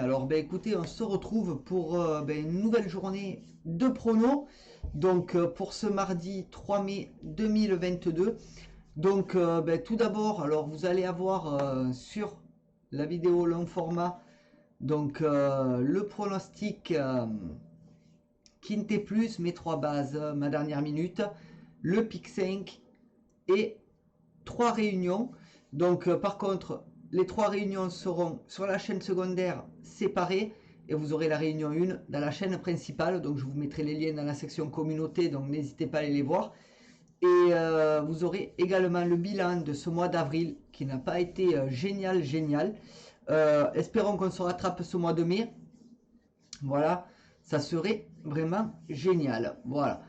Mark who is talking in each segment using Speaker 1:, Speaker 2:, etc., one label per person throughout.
Speaker 1: Alors ben écoutez, on se retrouve pour une nouvelle journée de prono. Donc pour ce mardi 3 mai 2022. Donc tout d'abord, alors vous allez avoir sur la vidéo long format donc le pronostic Quinte Plus, mes 3 bases, ma dernière minute, le pick 5 et 3 réunions. Donc par contre, les 3 réunions seront sur la chaîne secondaire séparées et vous aurez la réunion 1 dans la chaîne principale. Donc je vous mettrai les liens dans la section communauté, donc n'hésitez pas à aller les voir. Et vous aurez également le bilan de ce mois d'avril qui n'a pas été génial. Espérons qu'on se rattrape ce mois de mai. Voilà, ça serait vraiment génial. Voilà.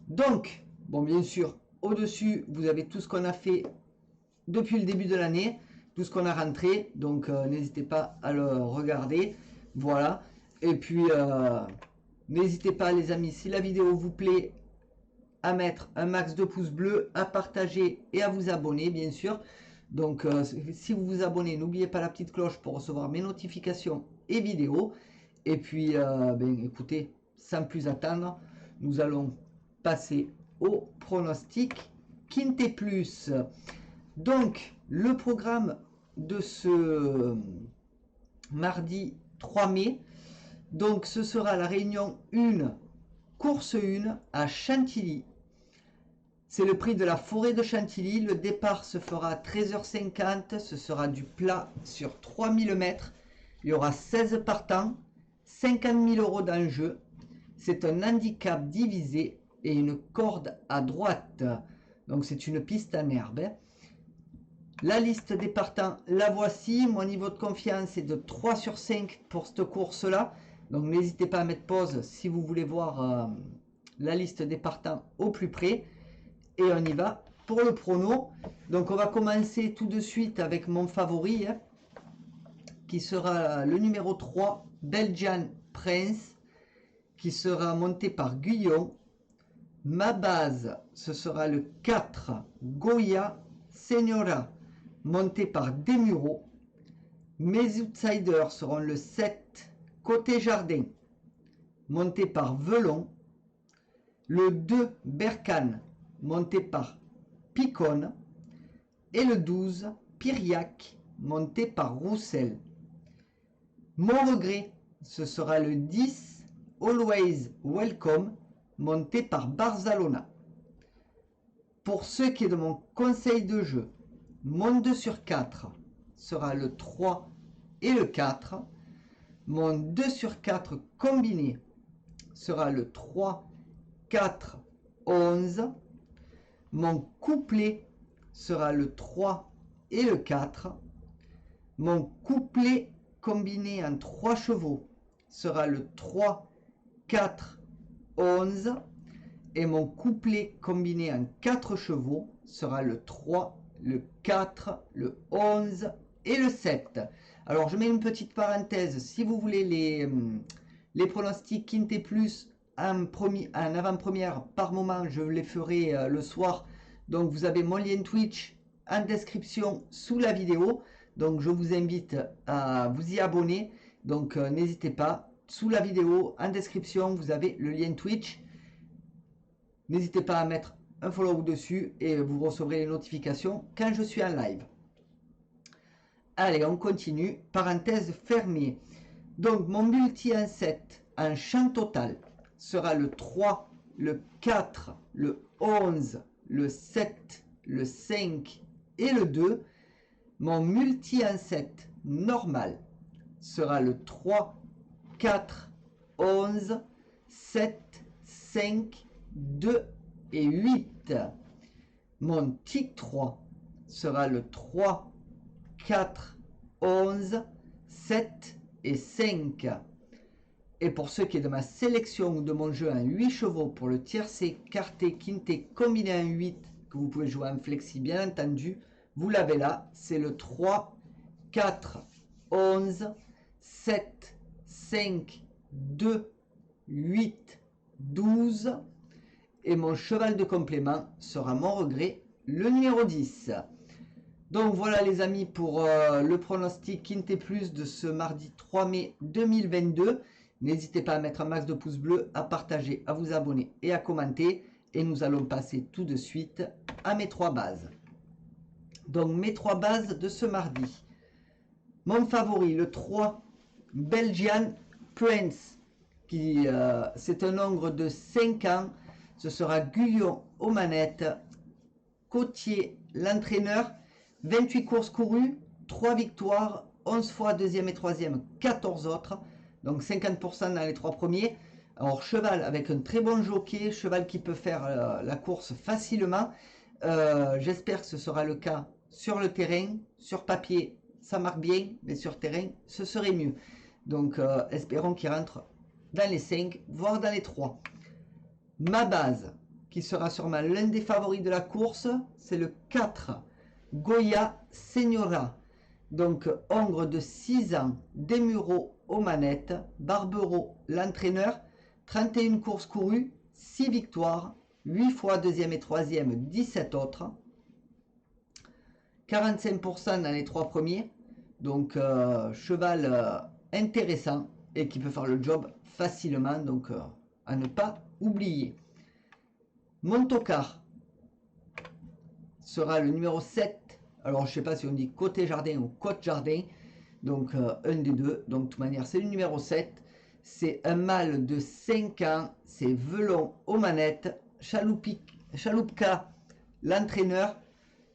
Speaker 1: Donc, bon, bien sûr, au-dessus, vous avez tout ce qu'on a fait depuis le début de l'année, tout ce qu'on a rentré. Donc, n'hésitez pas à le regarder. Voilà. Et puis, n'hésitez pas, les amis, si la vidéo vous plaît, à mettre un max de pouces bleus, à partager et à vous abonner, bien sûr. Donc, si vous vous abonnez, n'oubliez pas la petite cloche pour recevoir mes notifications et vidéos. Et puis, écoutez, sans plus attendre, nous allons passer au pronostic Quinte Plus. Donc, le programme de ce mardi 3 mai, donc ce sera la réunion 1, course 1 à Chantilly. C'est le prix de la forêt de Chantilly. Le départ se fera à 13h50. Ce sera du plat sur 3000 mètres. Il y aura 16 partants, 50 000 € d'enjeu. C'est un handicap divisé et une corde à droite. Donc c'est une piste en herbe. La liste des partants, la voici. Mon niveau de confiance est de 3 sur 5 pour cette course-là. Donc n'hésitez pas à mettre pause si vous voulez voir la liste des partants au plus près. Et on y va pour le prono. Donc on va commencer tout de suite avec mon favori, qui sera le numéro 3, Belgian Prince, qui sera monté par Guyon. Ma base, ce sera le 4, Goya Senora, monté par Desmureaux. Mes outsiders seront le 7, Côté Jardin, monté par Velon. Le 2, Berkane, monté par Picon. Et le 12, Piriac, monté par Roussel. Mon regret, ce sera le 10, Always Welcome, monté par Barcelona. Pour ce qui est de mon conseil de jeu, mon 2 sur 4 sera le 3 et le 4. Mon 2 sur 4 combiné sera le 3, 4, 11. Mon couplet sera le 3 et le 4. Mon couplet combiné en 3 chevaux sera le 3, 4, 11. Et mon couplet combiné en 4 chevaux sera le 3, le 4, le 11 et le 7. Alors je mets une petite parenthèse. Si vous voulez les pronostics Quinte Plus en avant-première par moment, je les ferai le soir. Donc vous avez mon lien Twitch en description sous la vidéo. Donc je vous invite à vous y abonner. Donc n'hésitez pas. Sous la vidéo, en description, vous avez le lien Twitch. N'hésitez pas à mettre un follow dessus et vous recevrez les notifications quand je suis en live. Allez, on continue. Parenthèse fermée. Donc mon multi en 7 en champ total sera le 3, le 4, le 11, le 7, le 5 et le 2. Mon multi en 7 normal sera le 3, 4, 11, 7, 5, 2 et 8. Mon tic 3 sera le 3, 4, 11, 7 et 5. Et pour ce qui est de ma sélection ou de mon jeu en 8 chevaux pour le tiercé, quarté, quinté combiné en 8, que vous pouvez jouer en flexi bien entendu, vous l'avez là, c'est le 3, 4, 11, 7, 5, 2, 8, 12. Et mon cheval de complément sera mon regret, le numéro 10. Donc voilà les amis pour le pronostic Quintet Plus de ce mardi 3 mai 2022. N'hésitez pas à mettre un max de pouces bleus, à partager, à vous abonner et à commenter. Et nous allons passer tout de suite à mes 3 bases. Donc mes 3 bases de ce mardi. Mon favori, le 3, Belgian Prince, qui c'est un ogre de 5 ans. Ce sera Guyon aux manettes, Cotier l'entraîneur, 28 courses courues, 3 victoires, 11 fois deuxième et troisième, 14 autres, donc 50% dans les 3 premiers. Alors cheval avec un très bon jockey, cheval qui peut faire la course facilement. J'espère que ce sera le cas sur le terrain, sur papier ça marque bien, mais sur terrain ce serait mieux. Donc espérons qu'il rentre dans les 5, voire dans les 3. Ma base, qui sera sûrement l'un des favoris de la course, c'est le 4, Goya Senora. Donc ogre de 6 ans, Desmureaux aux manettes, Barbero l'entraîneur, 31 courses courues, 6 victoires, 8 fois deuxième et troisième, 17 autres, 45% dans les 3 premiers. Donc cheval intéressant et qui peut faire le job facilement, donc à ne pas oublier. Mon tocard sera le numéro 7. Alors je ne sais pas si on dit côté jardin ou côte jardin, donc un des deux. Donc de toute manière c'est le numéro 7. C'est un mâle de 5 ans, c'est Velon aux manettes, Chaloupka l'entraîneur,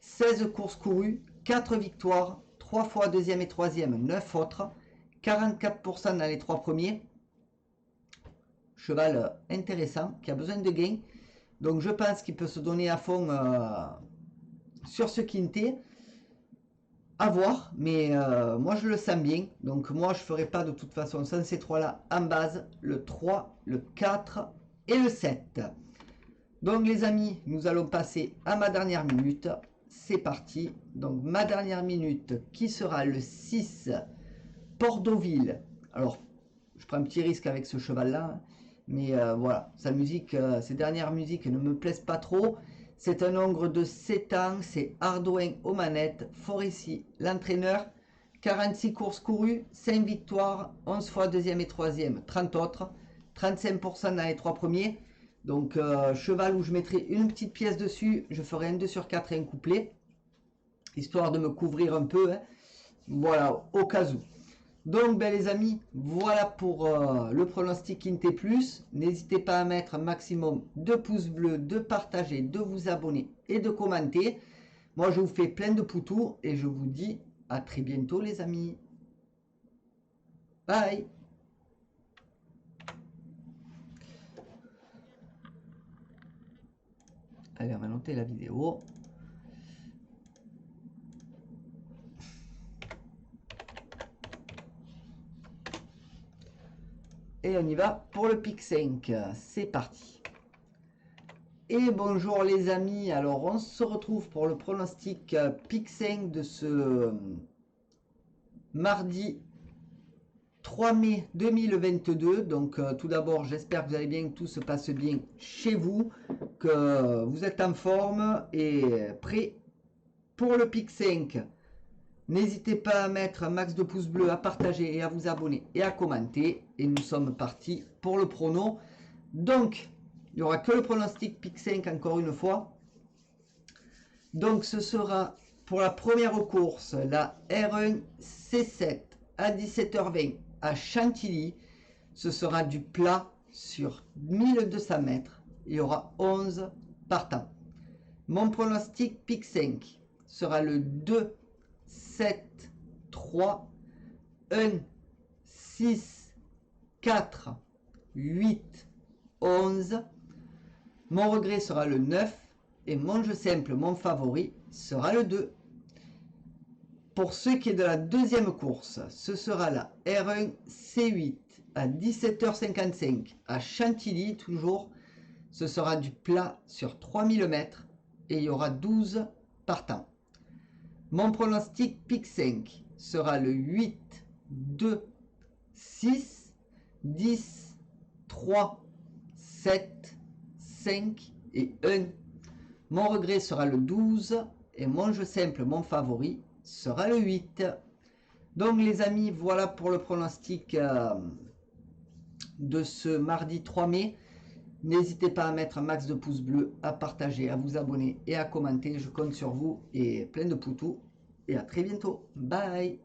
Speaker 1: 16 courses courues, 4 victoires, 3 fois deuxième et troisième, 9 autres, 44% dans les 3 premiers. Cheval intéressant qui a besoin de gains. Donc je pense qu'il peut se donner à fond sur ce quintet. À voir, mais moi je le sens bien. Donc moi je ferai pas de toute façon sans ces 3 là en base. Le 3, le 4 et le 7. Donc les amis, nous allons passer à ma dernière minute. C'est parti. Donc ma dernière minute qui sera le 6, Port-Deauville. Alors je prends un petit risque avec ce cheval là. Mais voilà, sa musique, ses dernières musiques ne me plaisent pas trop. C'est un ogre de 7 ans, c'est Ardouin aux manettes, Foresty l'entraîneur, 46 courses courues, 5 victoires, 11 fois deuxième et troisième, 30 autres, 35% dans les 3 premiers. Donc cheval où je mettrai une petite pièce dessus, je ferai un 2 sur 4 et un couplet, histoire de me couvrir un peu, hein. Voilà, au cas où. Donc ben, les amis, voilà pour le pronostic Quintet Plus. N'hésitez pas à mettre un maximum de pouces bleus, de partager, de vous abonner et de commenter. Moi je vous fais plein de poutous et je vous dis à très bientôt les amis. Bye. Allez, on va noter la vidéo. Et on y va pour le pic 5. C'est parti. Et bonjour les amis. Alors on se retrouve pour le pronostic pic 5 de ce mardi 3 mai 2022. Donc tout d'abord j'espère que vous allez bien, que tout se passe bien chez vous, que vous êtes en forme et prêt pour le pic 5. N'hésitez pas à mettre un max de pouces bleus, à partager et à vous abonner et à commenter. Et nous sommes partis pour le prono. Donc, il n'y aura que le pronostic pic 5 encore une fois. Donc, ce sera pour la première course, la R1 C7 à 17h20 à Chantilly. Ce sera du plat sur 1200 mètres. Il y aura 11 partants. Mon pronostic pic 5 sera le 2, 7, 3, 1, 6, 4, 8, 11. Mon regret sera le 9 et mon jeu simple, mon favori, sera le 2. Pour ce qui est de la deuxième course, ce sera la R1 C8 à 17h55 à Chantilly, toujours. Ce sera du plat sur 3000 mètres et il y aura 12 partants. Mon pronostic pic 5 sera le 8, 2, 6, 10, 3, 7, 5 et 1. Mon regret sera le 12 Et mon jeu simple, mon favori, sera le 8. Donc les amis, voilà pour le pronostic de ce mardi 3 mai. N'hésitez pas à mettre un max de pouces bleus, à partager, à vous abonner et à commenter. Je compte sur vous et plein de poutous. Et à très bientôt. Bye.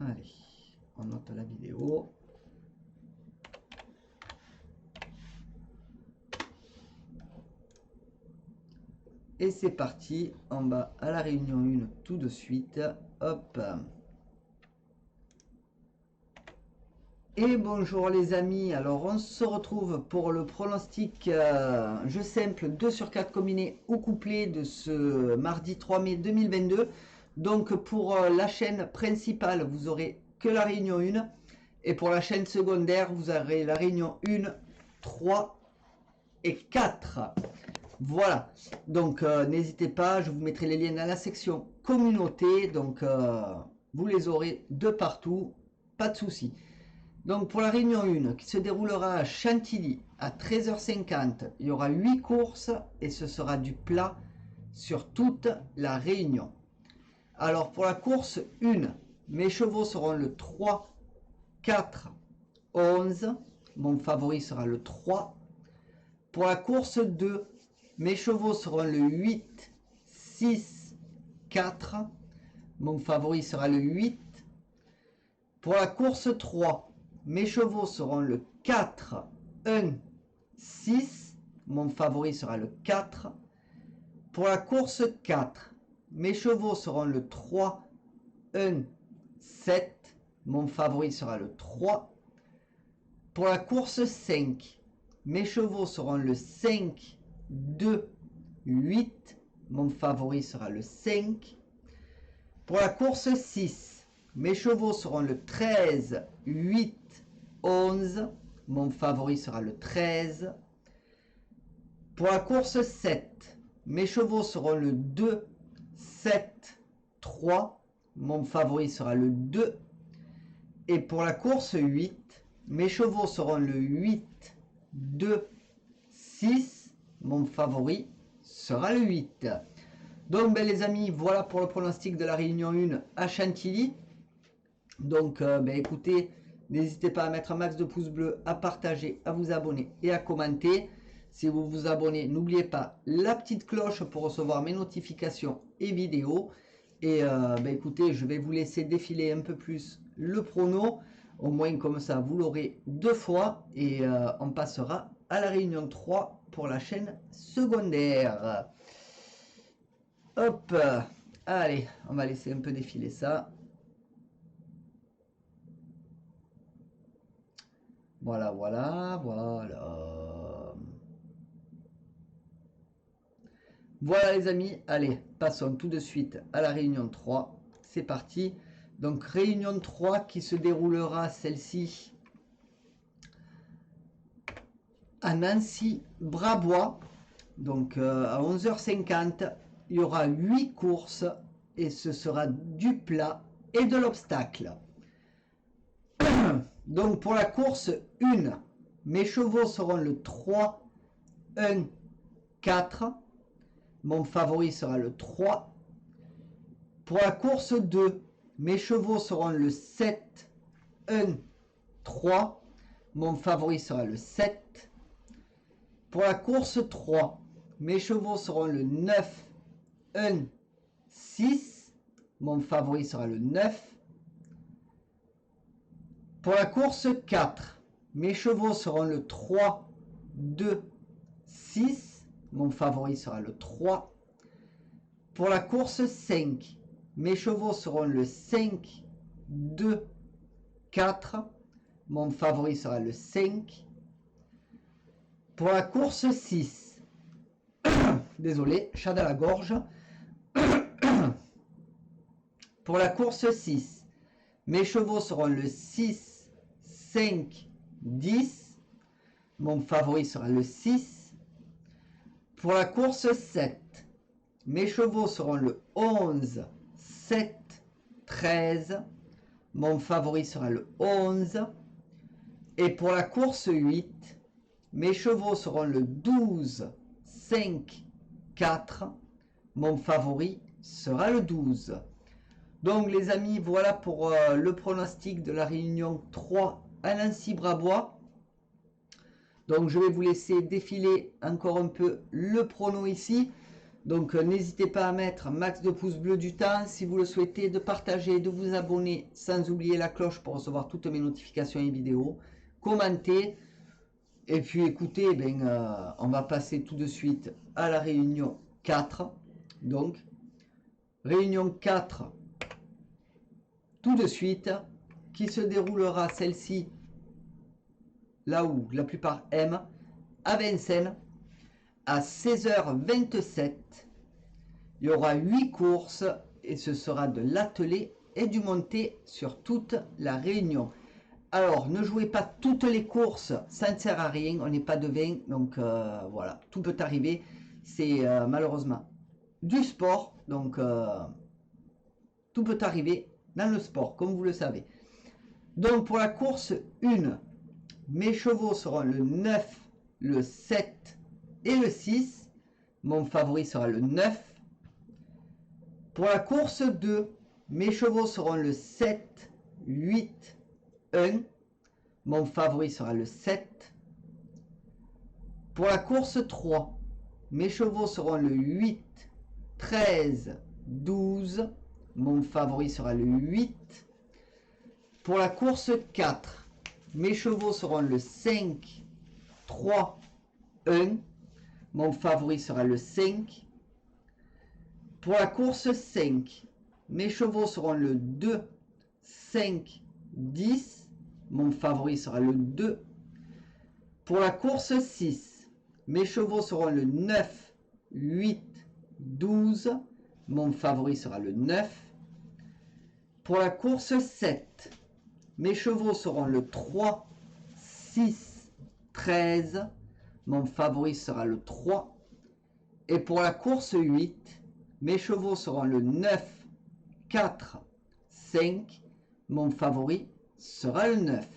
Speaker 1: Allez, on note la vidéo. Et c'est parti, on va à la réunion 1 tout de suite. Hop. Et bonjour les amis, alors on se retrouve pour le pronostic jeu simple 2 sur 4 combiné ou couplé de ce mardi 3 mai 2022. Donc pour la chaîne principale, vous aurez que la réunion 1. Et pour la chaîne secondaire, vous aurez la réunion 1, 3 et 4. Voilà, donc n'hésitez pas, je vous mettrai les liens dans la section communauté. Donc vous les aurez de partout, pas de souci. Donc pour la réunion 1 qui se déroulera à Chantilly à 13h50, il y aura 8 courses et ce sera du plat sur toute la réunion. Alors pour la course 1, mes chevaux seront le 3, 4, 11. Mon favori sera le 3. Pour la course 2, mes chevaux seront le 8, 6, 4. Mon favori sera le 8. Pour la course 3, mes chevaux seront le 4, 1, 6. Mon favori sera le 4. Pour la course 4, mes chevaux seront le 3, 1, 7. Mon favori sera le 3. Pour la course 5, mes chevaux seront le 5, 2, 8. Mon favori sera le 5. Pour la course 6, mes chevaux seront le 13, 8, 11. Mon favori sera le 13. Pour la course 7, mes chevaux seront le 2, 7, 3. Mon favori sera le 2. Et pour la course 8, mes chevaux seront le 8, 2, 6. Mon favori sera le 8. Donc les amis, voilà pour le pronostic de la réunion 1 à Chantilly. Donc écoutez, n'hésitez pas à mettre un max de pouces bleus, à partager, à vous abonner et à commenter. Si vous vous abonnez, n'oubliez pas la petite cloche pour recevoir mes notifications et vidéos. Et écoutez, je vais vous laisser défiler un peu plus le prono. Au moins comme ça, vous l'aurez 2 fois. Et on passera à la réunion 3 pour la chaîne secondaire. Hop, allez, on va laisser un peu défiler ça. Voilà, voilà, voilà. Voilà les amis, allez, passons tout de suite à la réunion 3. C'est parti. Donc réunion 3 qui se déroulera celle-ci à Nancy-Brabois. Donc à 11h50, il y aura 8 courses et ce sera du plat et de l'obstacle. Donc pour la course 1, mes chevaux seront le 3, 1, 4. Mon favori sera le 3. Pour la course 2, mes chevaux seront le 7, 1, 3. Mon favori sera le 7. Pour la course 3, mes chevaux seront le 9, 1, 6. Mon favori sera le 9. Pour la course 4, mes chevaux seront le 3, 2, 6. Mon favori sera le 3. Pour la course 5, mes chevaux seront le 5, 2, 4. Mon favori sera le 5. Pour la course 6, désolé, chat dans la gorge. Pour la course 6, mes chevaux seront le 6, 5, 10. Mon favori sera le 6. Pour la course 7, mes chevaux seront le 11, 7, 13. Mon favori sera le 11. Et pour la course 8, Mes chevaux seront le 12, 5, 4. Mon favori sera le 12. Donc les amis, voilà pour le pronostic de la réunion 3 à Nancy-Brabois. Donc je vais vous laisser défiler encore un peu le prono ici. Donc n'hésitez pas à mettre max de pouces bleus du temps si vous le souhaitez, de partager, de vous abonner sans oublier la cloche pour recevoir toutes mes notifications et vidéos. Commentez. Et puis écoutez, on va passer tout de suite à la réunion 4. Donc, réunion 4, tout de suite, qui se déroulera celle-ci, là où la plupart aiment, à Vincennes, à 16h27. Il y aura 8 courses et ce sera de l'attelé et du monté sur toute la réunion. Alors, ne jouez pas toutes les courses, ça ne sert à rien, on n'est pas de 20, donc voilà, tout peut arriver. C'est malheureusement du sport, donc tout peut arriver dans le sport, comme vous le savez. Donc pour la course 1, mes chevaux seront le 9, le 7 et le 6. Mon favori sera le 9. Pour la course 2, mes chevaux seront le 7, 8, 1. Mon favori sera le 7. Pour la course 3, mes chevaux seront le 8, 13, 12. Mon favori sera le 8. Pour la course 4, mes chevaux seront le 5, 3, 1. Mon favori sera le 5. Pour la course 5, mes chevaux seront le 2, 5, 10. Mon favori sera le 2. Pour la course 6, mes chevaux seront le 9, 8, 12. Mon favori sera le 9. Pour la course 7, mes chevaux seront le 3, 6, 13. Mon favori sera le 3. Et pour la course 8, mes chevaux seront le 9, 4, 5. Mon favori sera le 9.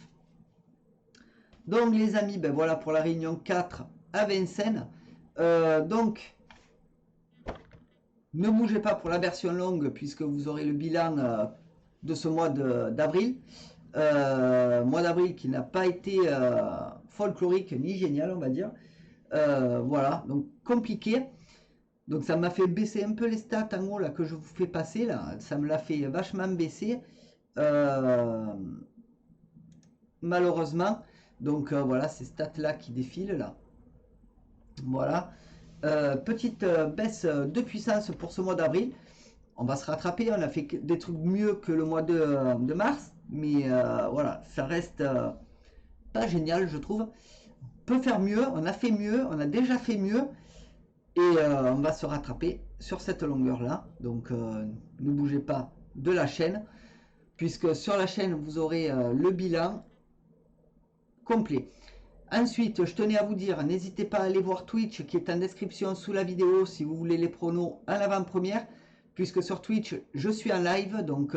Speaker 1: Donc les amis, voilà pour la réunion 4 à Vincennes. Donc, ne bougez pas pour la version longue puisque vous aurez le bilan de ce mois d'avril. Mois d'avril qui n'a pas été folklorique ni génial, on va dire. Voilà, donc compliqué. Donc ça m'a fait baisser un peu les stats en haut là que je vous fais passer là. Ça me l'a fait vachement baisser. Malheureusement. Donc voilà, ces stats là qui défilent là. Voilà. Petite baisse de puissance pour ce mois d'avril. On va se rattraper. On a fait des trucs mieux que le mois de mars. Mais voilà, ça reste pas génial, je trouve. On peut faire mieux. On a fait mieux. On a déjà fait mieux. Et on va se rattraper sur cette longueur là. Donc ne bougez pas de la chaîne. Puisque sur la chaîne, vous aurez le bilan complet. Ensuite, je tenais à vous dire, n'hésitez pas à aller voir Twitch qui est en description sous la vidéo si vous voulez les pronos à l'avant-première, puisque sur Twitch, je suis en live, donc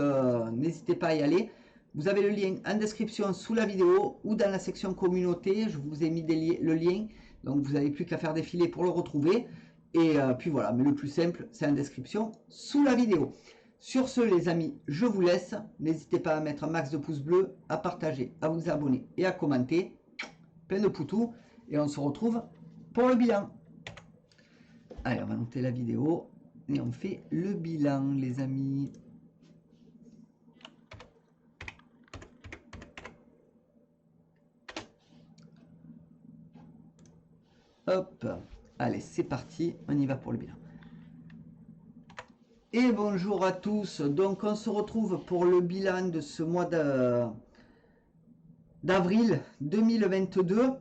Speaker 1: n'hésitez pas à y aller. Vous avez le lien en description sous la vidéo ou dans la section communauté, je vous ai mis le lien, donc vous n'avez plus qu'à faire défiler pour le retrouver. Et puis voilà, mais le plus simple, c'est en description sous la vidéo. Sur ce, les amis, je vous laisse. N'hésitez pas à mettre un max de pouces bleus, à partager, à vous abonner et à commenter. Plein de poutous. Et on se retrouve pour le bilan. Allez, on va noter la vidéo. Et on fait le bilan, les amis. Hop. Allez, c'est parti. On y va pour le bilan. Et bonjour à tous, donc on se retrouve pour le bilan de ce mois d'avril 2022.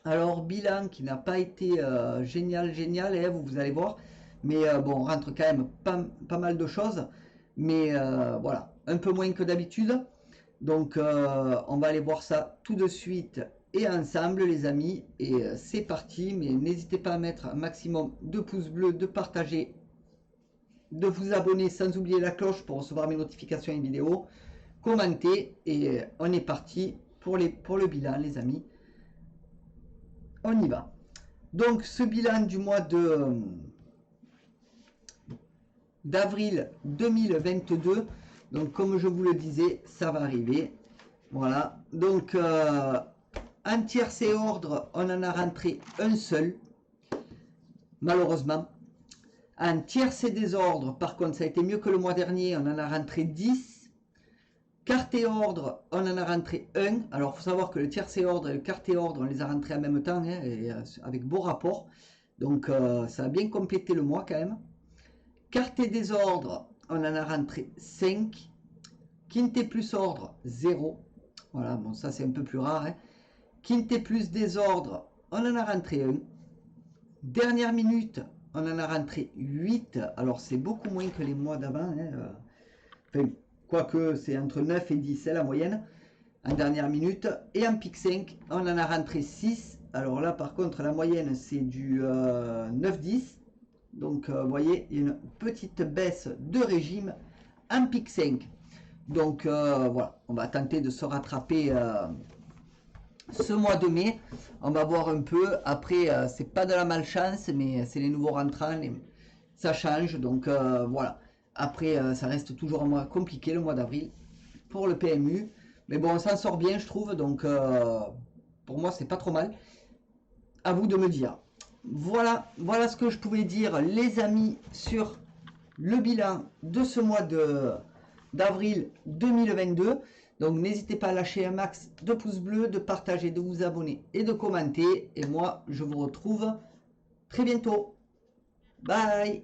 Speaker 1: Alors bilan qui n'a pas été génial, hein, vous allez voir, mais bon, on rentre quand même pas mal de choses, mais voilà, un peu moins que d'habitude. Donc on va aller voir ça tout de suite et ensemble les amis, et c'est parti. Mais n'hésitez pas à mettre un maximum de pouces bleus, de partager, de vous abonner sans oublier la cloche pour recevoir mes notifications et vidéos, commenter, et on est parti pour le bilan les amis. on y va. Donc ce bilan du mois d'avril 2022, donc comme je vous le disais, ça va arriver. Voilà, donc un tiercé ordre, on en a rentré un seul, malheureusement. Un tiercé désordre, par contre, ça a été mieux que le mois dernier, on en a rentré 10. Quarté ordre, on en a rentré un. Alors, il faut savoir que le tiercé ordre et le quarté ordre, on les a rentrés en même temps, hein, et, avec beau rapport. Donc, ça a bien complété le mois quand même. Quarté désordre, on en a rentré 5. Quinté plus ordre, 0. Voilà, bon, ça c'est un peu plus rare. Hein. Quinté plus désordre, on en a rentré 1. Dernière minute, on en a rentré 8. Alors, c'est beaucoup moins que les mois d'avant. Hein. Enfin, quoique c'est entre 9 et 10, c'est la moyenne. En dernière minute. Et en pic 5, on en a rentré 6. Alors là, par contre, la moyenne, c'est du 9-10. Donc, vous voyez, une petite baisse de régime en pic 5. Donc, voilà, on va tenter de se rattraper ce mois de mai. On va voir un peu. Après, c'est pas de la malchance, mais c'est les nouveaux rentrants. Ça change. Donc, voilà. Après, ça reste toujours un mois compliqué, le mois d'avril, pour le PMU. Mais bon, on s'en sort bien, je trouve. Donc, pour moi, c'est pas trop mal. À vous de me dire. Voilà, voilà ce que je pouvais dire, les amis, sur le bilan de ce mois d'avril 2022. Donc, n'hésitez pas à lâcher un max de pouces bleus, de partager, de vous abonner et de commenter. Et moi, je vous retrouve très bientôt. Bye!